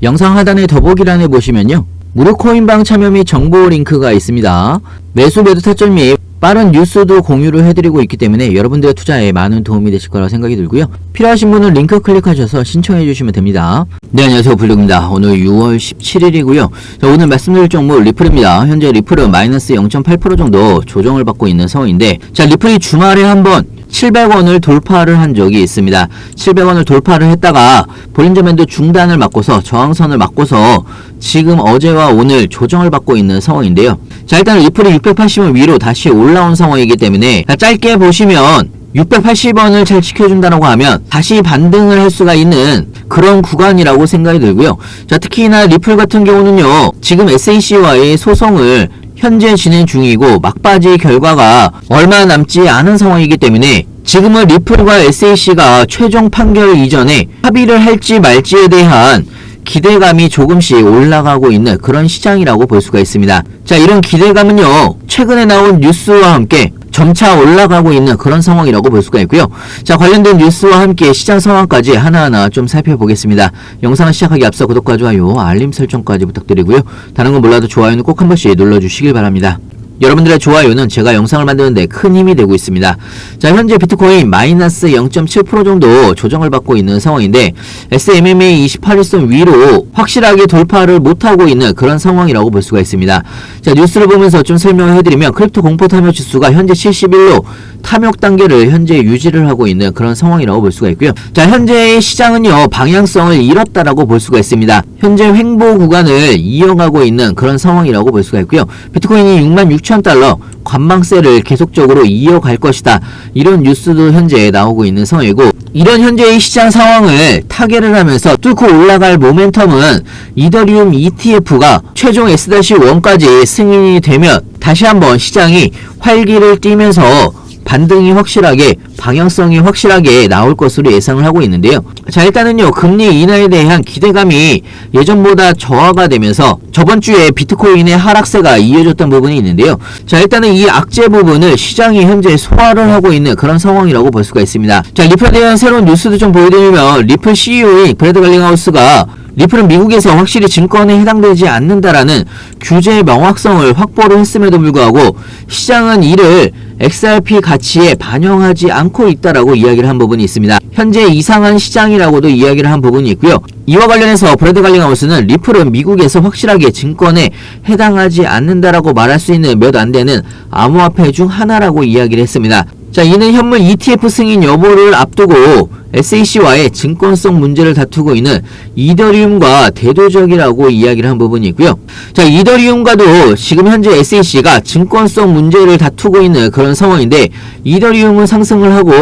영상 하단의 더보기란에 보시면요, 무료 코인방 참여 및 정보 링크가 있습니다. 매수 매도 타점 및 빠른 뉴스도 공유를 해드리고 있기 때문에 여러분들의 투자에 많은 도움이 되실 거라고 생각이 들고요. 필요하신 분은 링크 클릭하셔서 신청해 주시면 됩니다. 네, 안녕하세요, 블루입니다. 오늘 6월 17일이고요. 자, 오늘 말씀드릴 종목 리플입니다. 현재 리플은 마이너스 0.8% 정도 조정을 받고 있는 상황인데, 자, 리플이 주말에 한번 700원을 돌파를 한 적이 있습니다. 700원을 돌파를 했다가 볼린저 밴드 중단을 맞고서 저항선을 맞고서 지금 어제와 오늘 조정을 받고 있는 상황인데요. 자, 일단 리플이 680원 위로 다시 올라온 상황이기 때문에, 자, 짧게 보시면 680원을 잘 지켜준다라고 하면 다시 반등을 할 수가 있는 그런 구간이라고 생각이 들고요. 자, 특히나 리플 같은 경우는요, 지금 SEC와의 소송을 현재 진행 중이고 막바지 결과가 얼마 남지 않은 상황이기 때문에 지금은 리플과 SEC가 최종 판결 이전에 합의를 할지 말지에 대한 기대감이 조금씩 올라가고 있는 그런 시장이라고 볼 수가 있습니다. 자, 이런 기대감은요, 최근에 나온 뉴스와 함께 점차 올라가고 있는 그런 상황이라고 볼 수가 있고요. 자, 관련된 뉴스와 함께 시장 상황까지 하나하나 좀 살펴보겠습니다. 영상을 시작하기 앞서 구독과 좋아요, 알림 설정까지 부탁드리고요. 다른 건 몰라도 좋아요는 꼭 한 번씩 눌러주시길 바랍니다. 여러분들의 좋아요는 제가 영상을 만드는데 큰 힘이 되고 있습니다. 자, 현재 비트코인 마이너스 0.7% 정도 조정을 받고 있는 상황인데, SMA 28일선 위로 확실하게 돌파를 못하고 있는 그런 상황이라고 볼 수가 있습니다. 자, 뉴스를 보면서 좀 설명을 해드리면, 크립토 공포 탐욕 지수가 현재 71로 탐욕 단계를 현재 유지를 하고 있는 그런 상황이라고 볼 수가 있고요. 자, 현재의 시장은요, 방향성을 잃었다라고 볼 수가 있습니다. 현재 횡보 구간을 이어가고 있는 그런 상황이라고 볼 수가 있고요. 비트코인이 66,000달러 관망세를 계속적으로 이어갈 것이다, 이런 뉴스도 현재 나오고 있는 상황이고, 이런 현재의 시장 상황을 타개를 하면서 뚫고 올라갈 모멘텀은 이더리움 ETF가 최종 S-1까지 승인이 되면 다시 한번 시장이 활기를 띠면서 반등이 확실하게, 방향성이 확실하게 나올 것으로 예상을 하고 있는데요. 자, 일단은요, 금리 인하에 대한 기대감이 예전보다 저하가 되면서 저번 주에 비트코인의 하락세가 이어졌던 부분이 있는데요. 자, 일단은 이 악재 부분을 시장이 현재 소화를 하고 있는 그런 상황이라고 볼 수가 있습니다. 자, 리플에 대한 새로운 뉴스도 좀 보여드리면, 리플 CEO인 브래드 갈링하우스가 리플은 미국에서 확실히 증권에 해당되지 않는다라는 규제의 명확성을 확보를 했음에도 불구하고 시장은 이를 XRP 가치에 반영하지 않고 있다라고 이야기를 한 부분이 있습니다. 현재 이상한 시장이라고도 이야기를 한 부분이 있고요. 이와 관련해서 브래드 갈링하우스는 리플은 미국에서 확실하게 증권에 해당하지 않는다라고 말할 수 있는 몇 안 되는 암호화폐 중 하나라고 이야기를 했습니다. 자, 이는 현물 ETF 승인 여부를 앞두고 SEC와의 증권성 문제를 다투고 있는 이더리움과 대조적이라고 이야기를 한 부분이 있고요. 자, 이더리움과도 지금 현재 SEC가 증권성 문제를 다투고 있는 그런 상황인데, 이더리움은 상승을 하고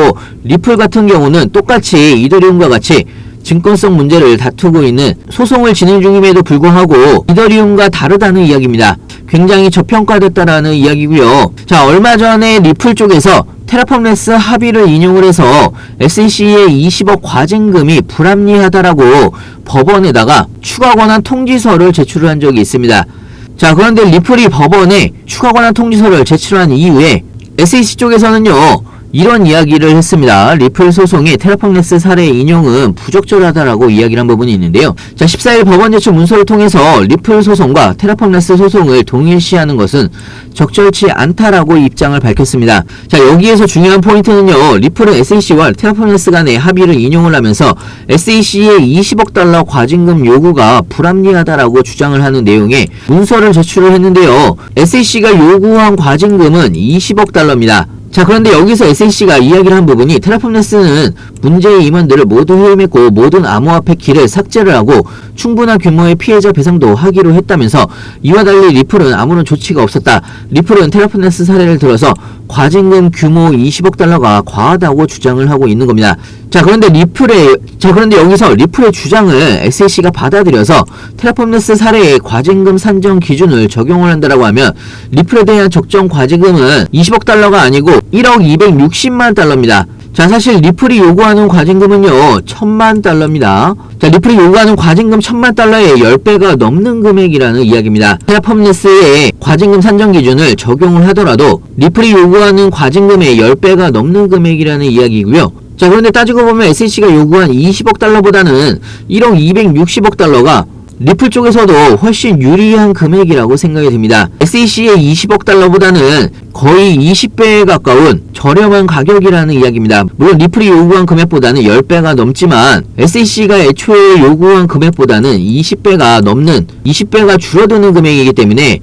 리플 같은 경우는 똑같이 이더리움과 같이 증권성 문제를 다투고 있는 소송을 진행 중임에도 불구하고 이더리움과 다르다는 이야기입니다. 굉장히 저평가됐다라는 이야기고요. 자, 얼마 전에 리플 쪽에서 테라폼레스 합의를 인용을 해서 SEC의 20억 과징금이 불합리하다라고 법원에다가 추가 권한 통지서를 제출을 한 적이 있습니다. 자, 그런데 리플이 법원에 추가 권한 통지서를 제출한 이후에 SEC 쪽에서는요, 이런 이야기를 했습니다. 리플 소송의 테라폼레스 사례 인용은 부적절하다라고 이야기를 한 부분이 있는데요. 자, 14일 법원 제출 문서를 통해서 리플 소송과 테라폼레스 소송을 동일시하는 것은 적절치 않다라고 입장을 밝혔습니다. 자, 여기에서 중요한 포인트는요, 리플은 SEC와 테라폼레스 간의 합의를 인용을 하면서 SEC의 20억 달러 과징금 요구가 불합리하다라고 주장을 하는 내용의 문서를 제출을 했는데요. SEC가 요구한 과징금은 20억 달러입니다. 자, 그런데 여기서 SEC가 이야기를 한 부분이, 테라폼레스는 문제의 임원들을 모두 해임했고 모든 암호화폐 키를 삭제를 하고 충분한 규모의 피해자 배상도 하기로 했다면서, 이와 달리 리플은 아무런 조치가 없었다. 리플은 테라폼레스 사례를 들어서 과징금 규모 20억 달러가 과하다고 주장을 하고 있는 겁니다. 자, 그런데 여기서 리플의 주장을 SEC가 받아들여서 테라폼레스 사례의 과징금 산정 기준을 적용을 한다라고 하면 리플에 대한 적정 과징금은 20억 달러가 아니고 1억 260만 달러입니다. 자, 사실 리플이 요구하는 과징금은요 1000만 달러입니다. 자, 리플이 요구하는 과징금 1000만 달러의 10배가 넘는 금액이라는 이야기입니다. 테라폼레스의 과징금 산정 기준을 적용을 하더라도 리플이 요구하는 과징금의 10배가 넘는 금액이라는 이야기고요. 자, 그런데 따지고 보면 SEC가 요구한 20억 달러보다는 1억 260억 달러가 리플 쪽에서도 훨씬 유리한 금액이라고 생각이 듭니다. SEC의 20억 달러보다는 거의 20배에 가까운 저렴한 가격이라는 이야기입니다. 물론 리플이 요구한 금액보다는 10배가 넘지만 SEC가 애초에 요구한 금액보다는 20배가 넘는 20배가 줄어드는 금액이기 때문에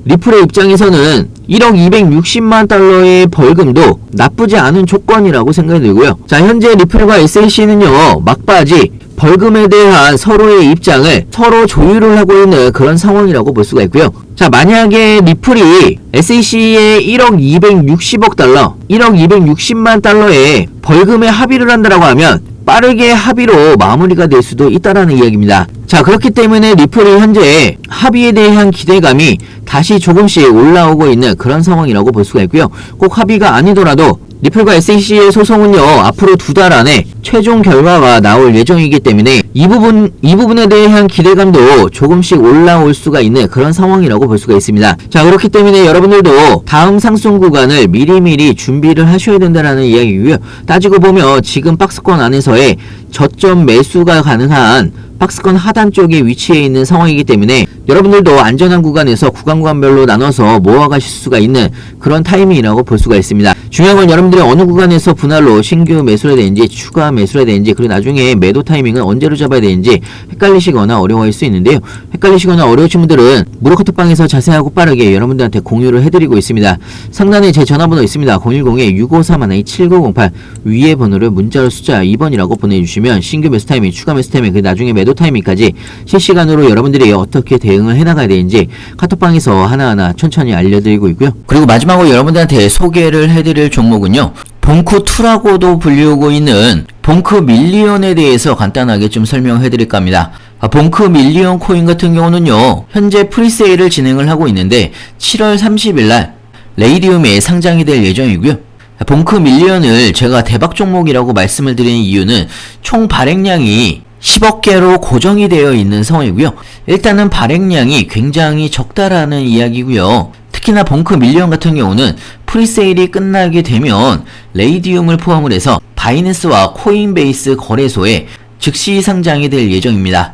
리플의 입장에서는 1억 260만 달러의 벌금도 나쁘지 않은 조건이라고 생각이 들고요. 자, 현재 리플과 SEC는요, 막바지 벌금에 대한 서로의 입장을 서로 조율을 하고 있는 그런 상황이라고 볼 수가 있고요. 자, 만약에 리플이 SEC의 1억 260억 달러, 1억 260만 달러의 벌금에 합의를 한다라고 하면 빠르게 합의로 마무리가 될 수도 있다라는 이야기입니다. 자, 그렇기 때문에 리플이 현재 합의에 대한 기대감이 다시 조금씩 올라오고 있는 그런 상황이라고 볼 수가 있고요. 꼭 합의가 아니더라도 리플과 SEC의 소송은요, 앞으로 2달 안에 최종 결과가 나올 예정이기 때문에 이 부분에 대한 기대감도 조금씩 올라올 수가 있는 그런 상황이라고 볼 수가 있습니다. 자, 그렇기 때문에 여러분들도 다음 상승 구간을 미리미리 준비를 하셔야 된다는 이야기고요. 따지고 보면 지금 박스권 안에서의 저점 매수가 가능한 박스권 하단 쪽에 위치해 있는 상황이기 때문에 여러분들도 안전한 구간에서 구간별로 나눠서 모아가실 수가 있는 그런 타이밍이라고 볼 수가 있습니다. 중요한 건 여러분들이 어느 구간에서 분할로 신규 매수를 해야 되는지 추가 매수를 해야 되는지 그리고 나중에 매도 타이밍은 언제로 잡아야 되는지 헷갈리시거나 어려워할 수 있는데요. 헷갈리시거나 어려우신 분들은 무료 카톡방에서 자세하고 빠르게 여러분들한테 공유를 해드리고 있습니다. 상단에 제 전화번호 있습니다. 010-6531-7908 위에 번호를 문자로 숫자 2번이라고 보내주시면 신규 매수 타이밍, 추가 매수 타이밍, 그리고 나중에 매도 타이밍까지 실시간으로 여러분들이 어떻게 대응을 해나가야 되는지 카톡방에서 하나하나 천천히 알려드리고 있고요. 그리고 마지막으로 여러분들한테 소개를 해드릴 종목은요, 봉크2라고도 불리우고 있는 봉크 밀리언에 대해서 간단하게 좀 설명해드릴까 합니다. 봉크 밀리언 코인 같은 경우는요, 현재 프리세일을 진행을 하고 있는데 7월 30일날 레이디움에 상장이 될 예정이고요. 봉크 밀리언을 제가 대박 종목이라고 말씀을 드리는 이유는 총 발행량이 10억 개로 고정이 되어 있는 상황이고요. 일단은 발행량이 굉장히 적다라는 이야기고요. 특히나 봉크 밀리언 같은 경우는 프리세일이 끝나게 되면 레이디움을 포함을 해서 바이낸스와 코인베이스 거래소에 즉시 상장이 될 예정입니다.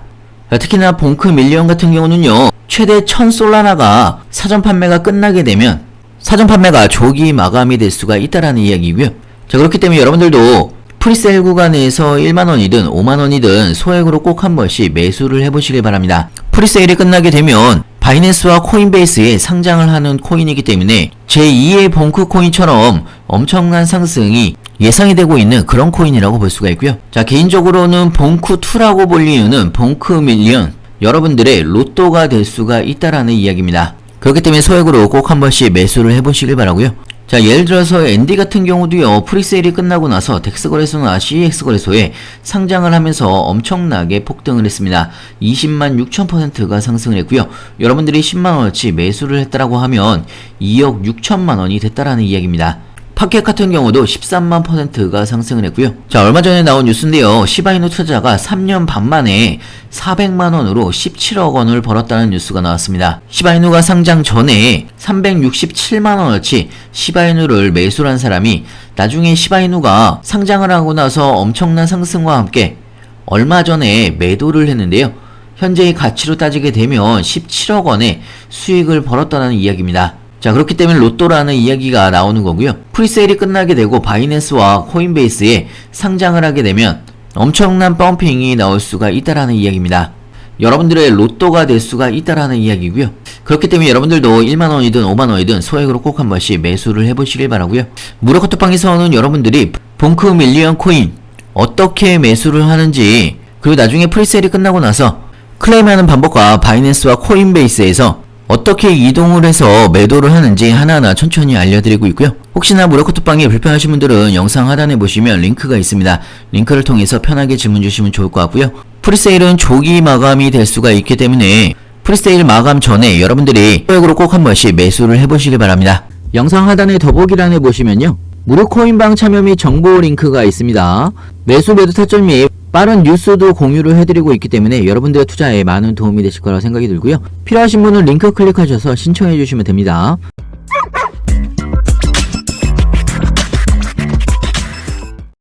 특히나 봉크 밀리언 같은 경우는요, 최대 1000솔라나가 사전 판매가 끝나게 되면 사전 판매가 조기 마감이 될 수가 있다라는 이야기고요. 자, 그렇기 때문에 여러분들도 프리세일 구간에서 1만원이든 5만원이든 소액으로 꼭 한 번씩 매수를 해보시길 바랍니다. 프리세일이 끝나게 되면 바이낸스와 코인베이스에 상장을 하는 코인이기 때문에 제2의 봉크 코인처럼 엄청난 상승이 예상이 되고 있는 그런 코인이라고 볼 수가 있고요. 자, 개인적으로는 봉크2라고 불리는 봉크 밀리언, 여러분들의 로또가 될 수가 있다라는 이야기입니다. 그렇기 때문에 소액으로 꼭 한 번씩 매수를 해보시길 바라고요. 자, 예를 들어서 앤디 같은 경우도요, 프리세일이 끝나고 나서 덱스 거래소나 CEX 거래소에 상장을 하면서 엄청나게 폭등을 했습니다. 206,000%가 상승을 했고요. 여러분들이 10만원어치 매수를 했다라고 하면 2억 6천만원이 됐다라는 이야기입니다. 파켓 같은 경우도 13만%가 상승을 했고요. 자, 얼마 전에 나온 뉴스인데요, 시바이누 투자자가 3년 반 만에 400만원으로 17억원을 벌었다는 뉴스가 나왔습니다. 시바이누가 상장 전에 367만원어치 시바이누를 매수를 한 사람이 나중에 시바이누가 상장을 하고 나서 엄청난 상승과 함께 얼마 전에 매도를 했는데요, 현재의 가치로 따지게 되면 17억원의 수익을 벌었다는 이야기입니다. 자, 그렇기 때문에 로또라는 이야기가 나오는 거고요. 프리세일이 끝나게 되고 바이낸스와 코인베이스에 상장을 하게 되면 엄청난 펌핑이 나올 수가 있다라는 이야기입니다. 여러분들의 로또가 될 수가 있다라는 이야기고요. 그렇기 때문에 여러분들도 1만원이든 5만원이든 소액으로 꼭 한 번씩 매수를 해보시길 바라고요. 무료 카톡방에서는 여러분들이 봉크 밀리언 코인 어떻게 매수를 하는지, 그리고 나중에 프리세일이 끝나고 나서 클레임하는 방법과 바이낸스와 코인베이스에서 어떻게 이동을 해서 매도를 하는지 하나하나 천천히 알려드리고 있고요. 혹시나 무료 카톡방이 불편하신 분들은 영상 하단에 보시면 링크가 있습니다. 링크를 통해서 편하게 질문 주시면 좋을 것 같고요. 프리세일은 조기 마감이 될 수가 있기 때문에 프리세일 마감 전에 여러분들이 소액으로 꼭 한 번씩 매수를 해보시길 바랍니다. 영상 하단에 더보기란에 보시면요, 무료 코인방 참여 및 정보 링크가 있습니다. 매수 매도 타점 및 빠른 뉴스도 공유를 해드리고 있기 때문에 여러분들의 투자에 많은 도움이 되실 거라 생각이 들고요. 필요하신 분은 링크 클릭하셔서 신청해 주시면 됩니다.